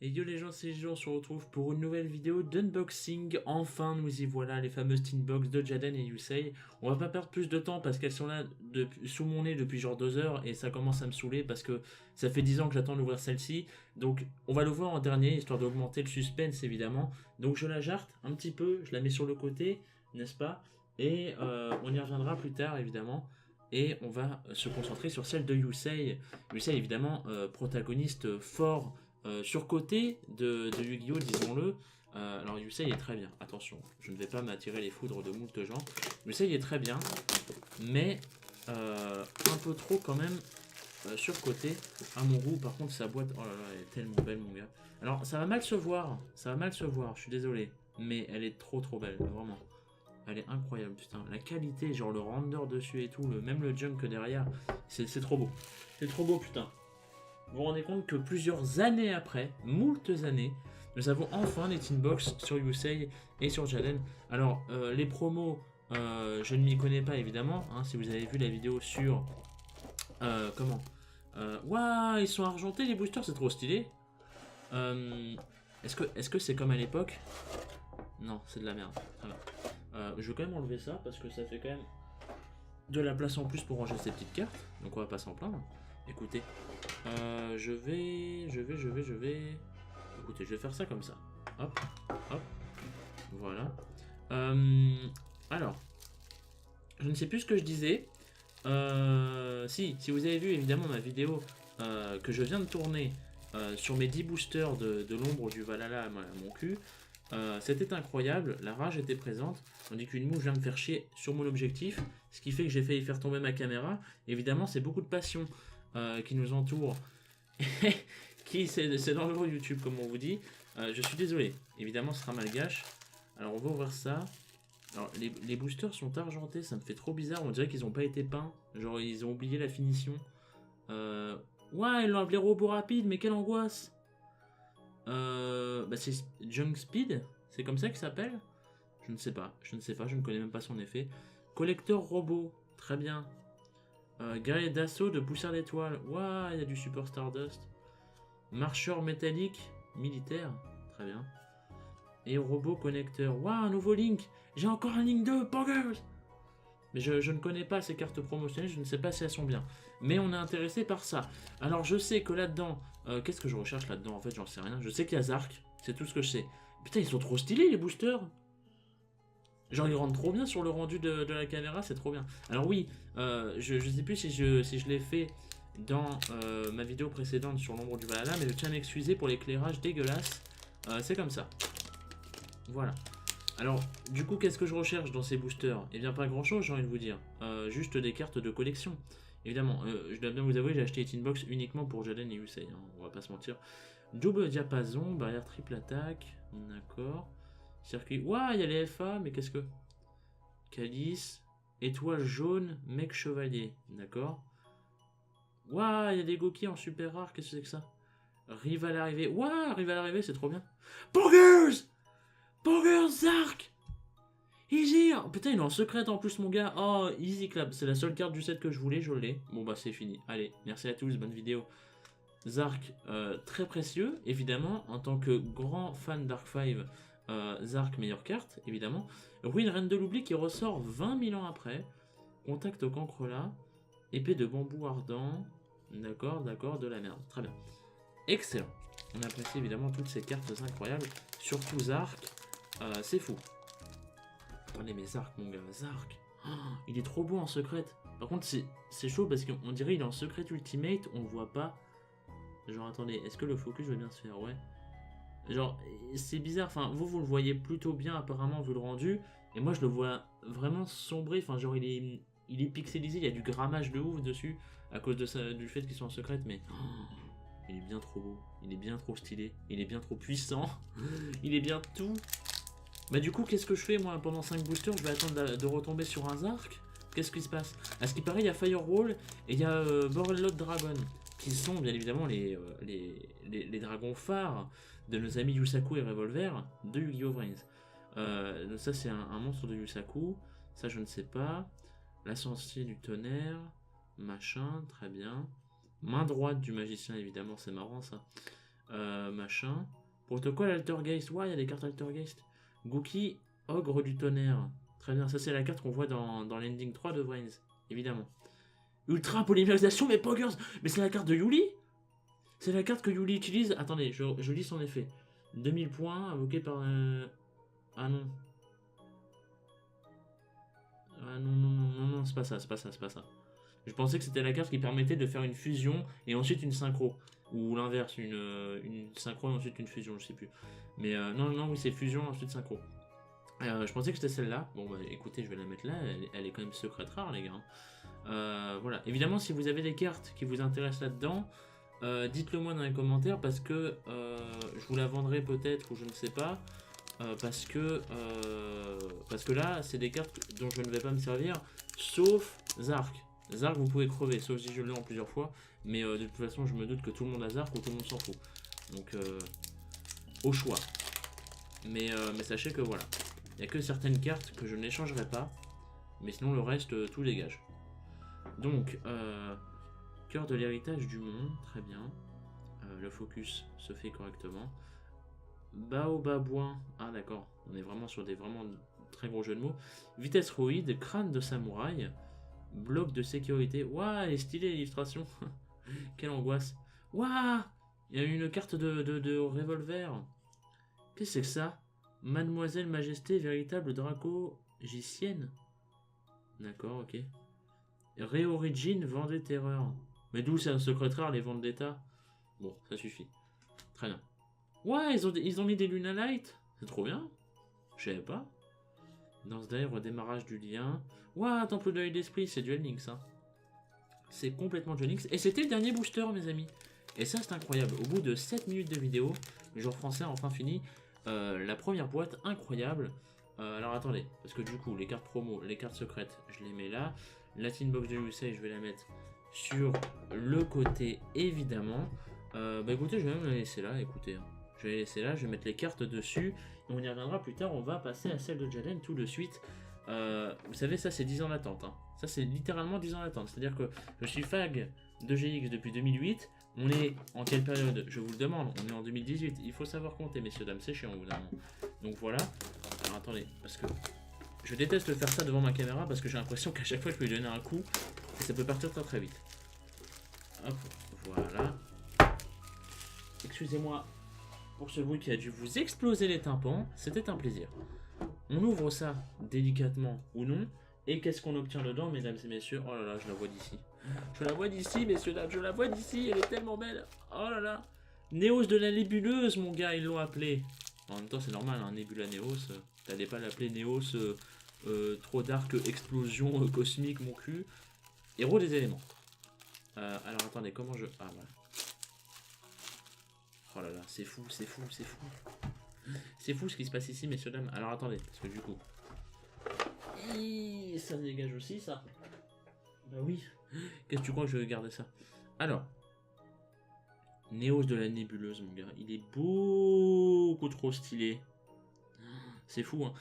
Et yo les gens, c'est Gilles, on se retrouve pour une nouvelle vidéo d'unboxing. Enfin, nous y voilà, les fameuses tin box de Jaden et Yusei. On va pas perdre plus de temps parce qu'elles sont là sous mon nez depuis genre 2 heures et ça commence à me saouler parce que ça fait 10 ans que j'attends d'ouvrir celle-ci. Donc, on va l'ouvrir en dernier histoire d'augmenter le suspense évidemment. Donc, je la jarte un petit peu, je la mets sur le côté, n'est-ce pas? Et on y reviendra plus tard évidemment. Et on va se concentrer sur celle de Yusei. Yusei évidemment, protagoniste fort surcoté de Yu-Gi-Oh, disons-le. Alors Yusei est très bien, attention, je ne vais pas m'attirer les foudres de moult gens. Yusei est très bien, mais un peu trop quand même surcoté à mon goût. Par contre sa boîte, oh là là, elle est tellement belle mon gars. Alors ça va mal se voir, je suis désolé, mais elle est trop trop belle, vraiment. Elle est incroyable, putain. La qualité, genre le render dessus et tout, même le junk derrière, c'est trop beau. C'est trop beau, putain. Vous vous rendez compte que plusieurs années après, moultes années, nous avons enfin des box sur Yusei et sur Jaden. Alors, les promos, je ne m'y connais pas évidemment. Hein, si vous avez vu la vidéo sur. Comment Waouh, ils sont argentés les boosters, c'est trop stylé. Euh, est-ce que c'est comme à l'époque? Non, c'est de la merde. Très bien. Je vais quand même enlever ça parce que ça fait quand même de la place en plus pour ranger ces petites cartes. Donc on va pas s'en plaindre. Écoutez, je vais. Écoutez, je vais faire ça comme ça. Hop, hop, voilà. Euh, alors, je ne sais plus ce que je disais. Si vous avez vu évidemment ma vidéo que je viens de tourner sur mes 10 boosters de l'ombre du Valhalla à mon cul, c'était incroyable, la rage était présente, tandis qu'une mouche vient me faire chier sur mon objectif, ce qui fait que j'ai failli faire tomber ma caméra. Évidemment, c'est beaucoup de passion qui nous entoure, c'est dans le YouTube comme on vous dit. Je suis désolé, évidemment ce sera malgache. Alors on va ouvrir ça. Alors les boosters sont argentés, ça me fait trop bizarre, on dirait qu'ils n'ont pas été peints, genre ils ont oublié la finition. Ouais, ils l'ont les robots rapides, mais quelle angoisse. Bah c'est Junk Speed, c'est comme ça qu'il s'appelle. Je ne sais pas, je ne connais même pas son effet. Collecteur robot, très bien. Guerrier d'assaut de poussière d'étoiles, waouh, il y a du Super Stardust. Marcheur métallique, militaire, très bien. Et robot connecteur, waouh, un nouveau Link. J'ai encore un Link 2, Poggers. Mais je ne connais pas ces cartes promotionnelles, je ne sais pas si elles sont bien. Mais on est intéressé par ça. Alors je sais que là-dedans, qu'est-ce que je recherche là-dedans en fait, j'en sais rien. Je sais qu'il y a Zark, c'est tout ce que je sais. Putain, ils sont trop stylés les boosters. Genre ils rendent trop bien sur le rendu de la caméra, c'est trop bien. Alors oui, je sais plus si je l'ai fait dans ma vidéo précédente sur l'ombre du Valhalla, mais je tiens à m'excuser pour l'éclairage dégueulasse. C'est comme ça. Voilà. Alors, du coup, qu'est-ce que je recherche dans ces boosters? Eh bien, pas grand-chose, j'ai envie de vous dire. Juste des cartes de collection. Évidemment, je dois bien vous avouer, j'ai acheté les Box uniquement pour Jaden et Yusei, hein, on va pas se mentir. Double diapason, barrière triple attaque, d'accord. Circuit... Ouah, il y a les FA, mais qu'est-ce que... Calice, étoile jaune, mec chevalier, d'accord. Ouah, il y a des Goki en super rare, qu'est-ce que c'est que ça? Rive à l'arrivée, ouah, rive à l'arrivée, c'est trop bien. Burgers Burgers Zark Easy. Putain, il est en secrète en plus, mon gars. Oh, easy clap. C'est la seule carte du set que je voulais, je l'ai. Bon, bah, c'est fini. Allez, merci à tous, bonne vidéo. Zark, très précieux, évidemment. En tant que grand fan Dark 5, Zark, meilleure carte, évidemment. Ruine Reine de l'Oubli qui ressort 20 000 ans après. Contact au cancre là. Épée de bambou ardent. D'accord, d'accord, de la merde. Très bien. Excellent. On apprécie évidemment toutes ces cartes incroyables. Surtout Zark. C'est fou. Attendez, mais Zark, mon gars, Zark. Oh, il est trop beau en secrète. Par contre, c'est chaud parce qu'on dirait il est en secret ultimate, on le voit pas. Genre, attendez, est-ce que le focus va bien se faire? Ouais. Genre, c'est bizarre. Enfin, vous le voyez plutôt bien apparemment vu le rendu. Et moi, je le vois vraiment sombré. Enfin, genre, il est pixelisé. Il y a du grammage de ouf dessus à cause du fait qu'ils sont en secrète. Mais oh, il est bien trop beau. Il est bien trop stylé. Il est bien trop puissant. Il est bien tout. Bah du coup, qu'est-ce que je fais moi pendant 5 boosters? Je vais attendre de retomber sur un Zark. Qu'est-ce qui se passe? À ce qui paraît, il y a Firewall et il y a Borrelot Dragon, qui sont bien évidemment les dragons phares de nos amis Yusaku et Revolver de Yu-Gi-Oh! Vrains. Ça, c'est un monstre de Yusaku. Ça, je ne sais pas. L'ascensier du tonnerre. Machin, très bien. Main droite du magicien, évidemment, c'est marrant ça. Machin. Protocole Altergeist. Ouais, il y a des cartes Altergeist. Gookie, Ogre du tonnerre. Très bien, ça c'est la carte qu'on voit dans l'ending 3 de Vrains, évidemment. Ultra polymérisation, mais Poggers. Mais c'est la carte de Yuli. C'est la carte que Yuli utilise. Attendez, je lis son effet. 2000 points, invoqué par... Ah non. Ah non, non, non, non, non, c'est pas ça, c'est pas ça, c'est pas ça. Je pensais que c'était la carte qui permettait de faire une fusion et ensuite une synchro. Ou l'inverse, une synchro et ensuite une fusion, je sais plus. Mais non, non, oui, c'est fusion ensuite synchro. Je pensais que c'était celle-là. Bon, bah écoutez, je vais la mettre là. Elle est quand même secrète rare, les gars. Voilà. Évidemment, si vous avez des cartes qui vous intéressent là-dedans, dites-le moi dans les commentaires parce que je vous la vendrai peut-être ou je ne sais pas. Parce que là, c'est des cartes dont je ne vais pas me servir, sauf Zark. Zark, vous pouvez crever, sauf si je l'ai en plusieurs fois. Mais de toute façon, je me doute que tout le monde a Zark ou tout le monde s'en fout. Donc, au choix. Mais sachez que voilà. Il n'y a que certaines cartes que je n'échangerai pas. Mais sinon, le reste, tout dégage. Donc, cœur de l'héritage du monde, très bien. Le focus se fait correctement. Baobabouin, ah d'accord, on est vraiment sur des vraiment très gros jeux de mots. Vitesse roïde, crâne de samouraï, bloc de sécurité. Waouh, elle est stylée l'illustration. Quelle angoisse. Waouh, il y a une carte de revolver. Qu'est-ce que c'est que ça? Mademoiselle Majesté, véritable dracogicienne. D'accord, ok. Réorigine, Vendée Terreur. Mais d'où c'est un secret rare, les Vendetta? Bon, ça suffit. Très bien. Ouais, ils ont mis des Luna Light. C'est trop bien. Je savais pas. Danse d'air, redémarrage du lien. Ouah, temple de l'œil d'esprit, c'est Duel Links. Hein. C'est complètement Duel Links. Et c'était le dernier booster, mes amis. Et ça, c'est incroyable. Au bout de 7 minutes de vidéo, le jour français a enfin fini. La première boîte, incroyable. Alors attendez, parce que du coup, les cartes promo, les cartes secrètes, je les mets là. La Tin Box de USA, je vais la mettre sur le côté, évidemment. Bah écoutez, je vais même la laisser là, écoutez. Je vais la laisser là, je vais mettre les cartes dessus. Et on y reviendra plus tard, on va passer à celle de Jaden tout de suite. Vous savez, ça c'est 10 ans d'attente. Hein. Ça c'est littéralement 10 ans d'attente. C'est-à-dire que je suis fag de GX depuis 2008. On est en quelle période? Je vous le demande. On est en 2018. Il faut savoir compter, messieurs, dames, c'est chiant au bout d'un moment. Donc voilà. Alors attendez, parce que je déteste faire ça devant ma caméra parce que j'ai l'impression qu'à chaque fois je peux lui donner un coup et ça peut partir très très vite. Hop, voilà. Excusez-moi pour ce bruit qui a dû vous exploser les tympans, c'était un plaisir. On ouvre ça délicatement ou non, et qu'est-ce qu'on obtient dedans, mesdames et messieurs? Oh là là, je la vois d'ici. Je la vois d'ici, messieurs, dames, je la vois d'ici, elle est tellement belle. Oh là là. Néos de la nébuleuse, mon gars, ils l'ont appelé. En même temps, c'est normal, hein, Nebula Néos, t'allais pas l'appeler Néos, trop dark, explosion cosmique, mon cul. Héros des éléments. Alors attendez, comment je... Ah voilà. Oh là là, c'est fou, c'est fou, c'est fou. C'est fou ce qui se passe ici, messieurs, dames. Alors attendez, parce que du coup... ça dégage aussi, ça. Bah oui. Qu'est-ce que tu crois que je vais garder ça? Alors. Néos de la nébuleuse, mon gars. Il est beaucoup trop stylé. C'est fou, hein.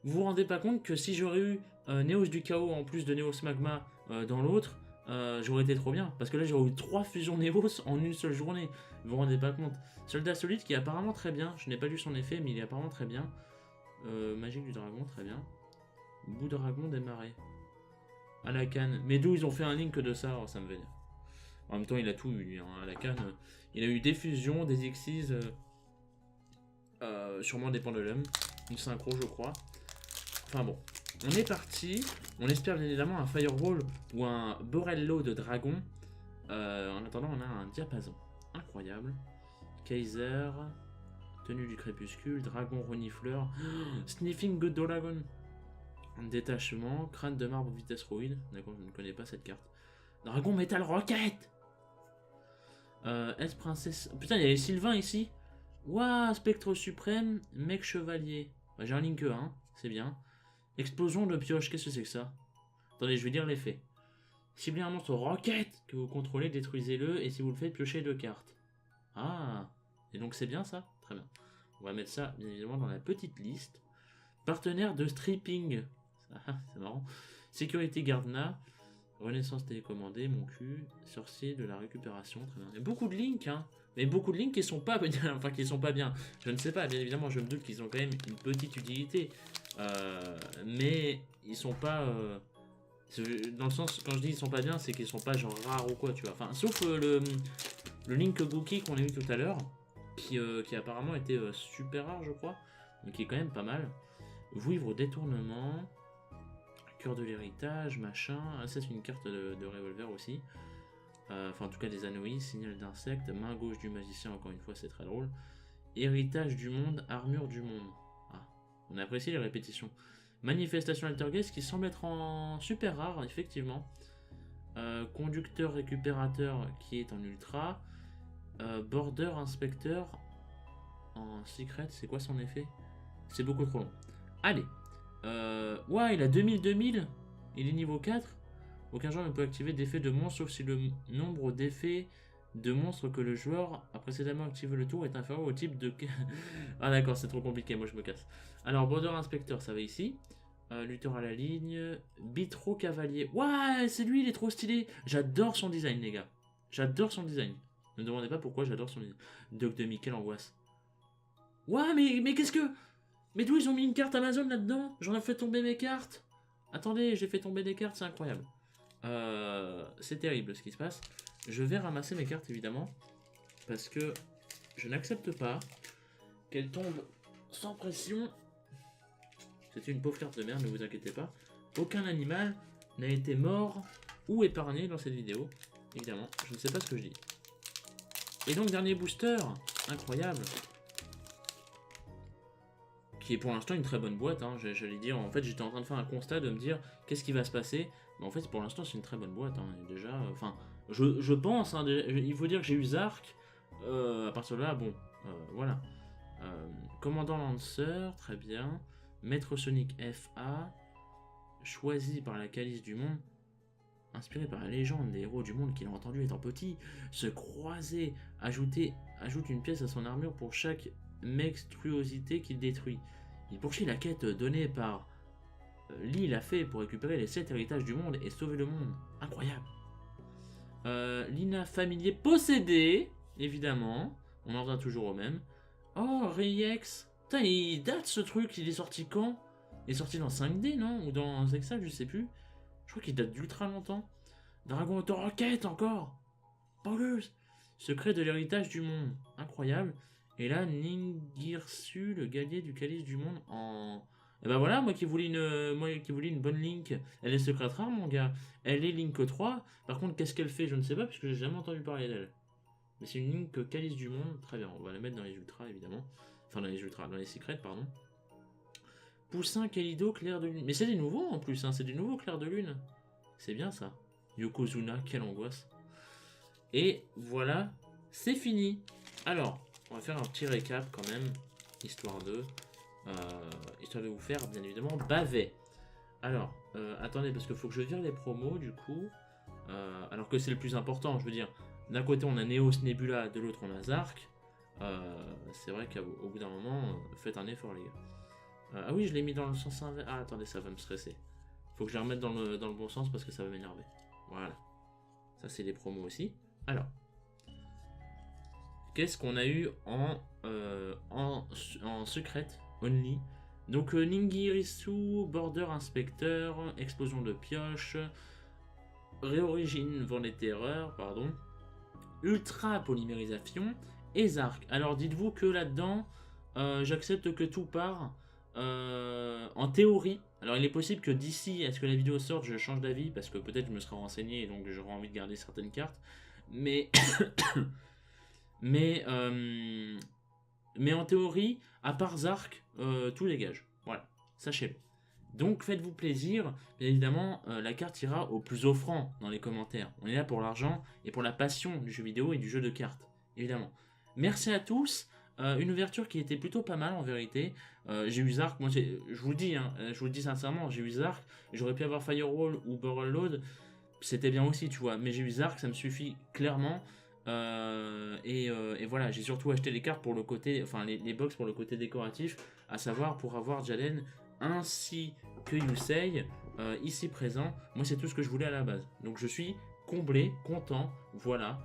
Vous rendez pas compte que si j'aurais eu Néos du chaos en plus de Néos magma dans l'autre, j'aurais été trop bien. Parce que là, j'aurais eu 3 fusions Néos en une seule journée. Vous vous rendez pas compte. Soldat solide qui est apparemment très bien. Je n'ai pas lu son effet, mais il est apparemment très bien. Magique du dragon, très bien. Bout dragon démarré. À la canne. Mais d'où ils ont fait un link de ça? Oh, ça me vénère. En même temps, il a tout eu. Hein. À la canne, il a eu des fusions, des excises. Sûrement des pendulums. Une synchro, je crois. Enfin bon. On est parti. On espère bien évidemment un Firewall ou un Borello de dragon. En attendant, on a un diapason. Incroyable. Kaiser. Tenue du crépuscule. Dragon renifleur. Sniffing Good Dragon. Détachement. Crâne de marbre vitesse roïde. D'accord, je ne connais pas cette carte. Dragon Metal Rocket. S-Princesse. Putain, il y a les Sylvains ici. Ouah, Spectre Suprême. Mec Chevalier. Bah, j'ai un link 1, c'est bien. Explosion de pioche, qu'est-ce que c'est que ça? Attendez, je vais lire l'effet. Ciblez un monstre rocket que vous contrôlez, détruisez-le, et si vous le faites, piochez 2 cartes. Ah, et donc c'est bien ça? Très bien. On va mettre ça, bien évidemment, dans la petite liste. Partenaire de stripping. Ah, c'est marrant. Sécurité Gardena. Renaissance télécommandée, mon cul. Sorcier de la récupération, très bien. Il y a beaucoup de links, hein. mais beaucoup de lignes qui sont pas bien, enfin qui sont pas bien. Je ne sais pas, bien évidemment, je me doute qu'ils ont quand même une petite utilité, mais ils sont pas, dans le sens, quand je dis ils sont pas bien, c'est qu'ils sont pas genre rares ou quoi, tu vois. Enfin, sauf le Link Gookie qu'on a vu tout à l'heure, qui apparemment était super rare, je crois, donc qui est quand même pas mal. Vouivre au détournement, cœur de l'héritage, machin. Ah, ça c'est une carte de revolver aussi. Enfin, en tout cas, des anoïs, signal d'insecte, main gauche du magicien, encore une fois, c'est très drôle. Héritage du monde, armure du monde. Ah, on apprécie les répétitions. Manifestation altergeist qui semble être en super rare, effectivement. Conducteur récupérateur qui est en ultra. Border inspecteur en secret, c'est quoi son effet? C'est beaucoup trop long. Allez. Ouais, il a 2000. Il est niveau 4. Aucun joueur ne peut activer d'effet de monstre sauf si le nombre d'effets de monstres que le joueur a précédemment activé le tour est inférieur au type de... Ah d'accord, c'est trop compliqué, moi je me casse. Alors, Border Inspector, ça va ici. Lutteur à la ligne. Bitro Cavalier. Ouais, c'est lui, il est trop stylé. J'adore son design, les gars. J'adore son design. Ne me demandez pas pourquoi j'adore son design. Doc de Mickey, l'angoisse. Ouais, mais qu'est-ce que... Mais d'où ils ont mis une carte Amazon là-dedans? J'en ai fait tomber mes cartes. Attendez, j'ai fait tomber des cartes, c'est incroyable. C'est terrible ce qui se passe. Je vais ramasser mes cartes évidemment. Parce que je n'accepte pas qu'elles tombent sans pression. C'était une pauvre carte de merde, ne vous inquiétez pas. Aucun animal n'a été mort ou épargné dans cette vidéo. Évidemment, je ne sais pas ce que je dis. Et donc dernier booster, incroyable. Qui est pour l'instant une très bonne boîte, hein. J'allais dire, en fait j'étais en train de faire un constat de me dire qu'est-ce qui va se passer, mais en fait pour l'instant c'est une très bonne boîte, hein. Et déjà, enfin, je pense, hein, il faut dire que j'ai eu Zark, à partir de là, bon, voilà. Commandant Lancer, très bien, Maître Sonic FA, choisi par la Calice du Monde, inspiré par la légende des héros du monde qu'il a entendu étant petit, se croiser, ajoute une pièce à son armure pour chaque monstruosité qu'il détruit. Il poursuit la quête donnée par Lee l'a fait pour récupérer les 7 héritages du monde et sauver le monde. Incroyable. Lina familier possédé, évidemment. On en revient toujours au même. Oh, Rex. Putain, il date ce truc, il est sorti quand? Il est sorti dans 5D, non? Ou dans Zexal, je sais plus. Je crois qu'il date d'ultra longtemps. Dragon Auto Rocket encore. Balleuse. Secret de l'héritage du monde. Incroyable. Et là, Ningirsu, le guerrier du calice du monde en... Et ben voilà, moi qui voulais une bonne Link, elle est secrète rare, mon gars. Elle est Link 3. Par contre, qu'est-ce qu'elle fait? Je ne sais pas, puisque j'ai jamais entendu parler d'elle. Mais c'est une Link calice du monde. Très bien, on va la mettre dans les ultras, évidemment. Enfin, dans les ultras, dans les secrets, pardon. Poussin, Kalido, clair de lune. Mais c'est des nouveaux en plus, hein, c'est des nouveaux clairs de lune. C'est bien ça. Yokozuna, quelle angoisse. Et voilà, c'est fini. Alors, on va faire un petit récap quand même, histoire de vous faire, bien évidemment, baver. Alors, attendez, parce qu'il faut que je vire les promos, du coup. Alors que c'est le plus important, je veux dire. D'un côté, on a Neos Nebula, de l'autre, on a Zark. C'est vrai qu'au bout d'un moment, faites un effort, les gars. Ah oui, je l'ai mis dans le sens inverse. Ah, attendez, ça va me stresser. Faut que je les remette dans le bon sens parce que ça va m'énerver. Voilà. Ça, c'est les promos aussi. Alors. Qu'est-ce qu'on a eu en secrète only? Donc Ningirisu, Border Inspecteur, Explosion de pioche, Réorigine Vent des Terreurs, pardon, Ultra Polymérisation et Zark. Alors dites-vous que là-dedans, j'accepte que tout part en théorie. Alors il est possible que d'ici à ce que la vidéo sorte, je change d'avis parce que peut-être je me serai renseigné et donc j'aurai envie de garder certaines cartes. Mais mais en théorie, à part Zark, tout dégage. Voilà, sachez-le. Donc faites-vous plaisir. Bien évidemment, la carte ira au plus offrant dans les commentaires. On est là pour l'argent et pour la passion du jeu vidéo et du jeu de cartes, évidemment. Merci à tous. Une ouverture qui était plutôt pas mal en vérité. J'ai eu Zark, moi je vous le dis, hein, je vous le dis sincèrement, j'ai eu Zark. J'aurais pu avoir Firewall ou Barrel Load, c'était bien aussi, tu vois. Mais j'ai eu Zark, ça me suffit clairement. Et voilà, j'ai surtout acheté les cartes pour le côté, enfin les box pour le côté décoratif, à savoir pour avoir Jaden ainsi que Yusei ici présent. Moi c'est tout ce que je voulais à la base, donc je suis comblé, content, voilà.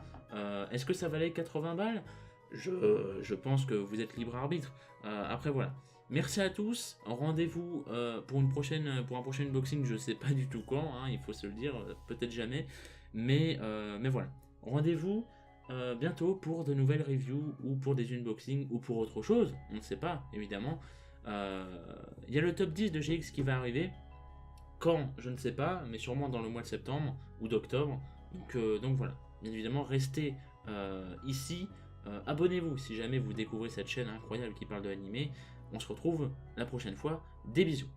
Est-ce que ça valait 80 balles? je pense que vous êtes libre arbitre. Après voilà. Merci à tous. Rendez-vous pour pour un prochain unboxing. Je sais pas du tout quand. Hein, il faut se le dire. Peut-être jamais. Mais voilà. Rendez-vous bientôt pour de nouvelles reviews ou pour des unboxings ou pour autre chose. On ne sait pas évidemment. Il y a le top 10 de GX qui va arriver. Quand, je ne sais pas, mais sûrement dans le mois de septembre ou d'octobre. Donc voilà. Bien évidemment, restez ici. Abonnez-vous si jamais vous découvrez cette chaîne incroyable qui parle de l'animé. On se retrouve la prochaine fois. Des bisous.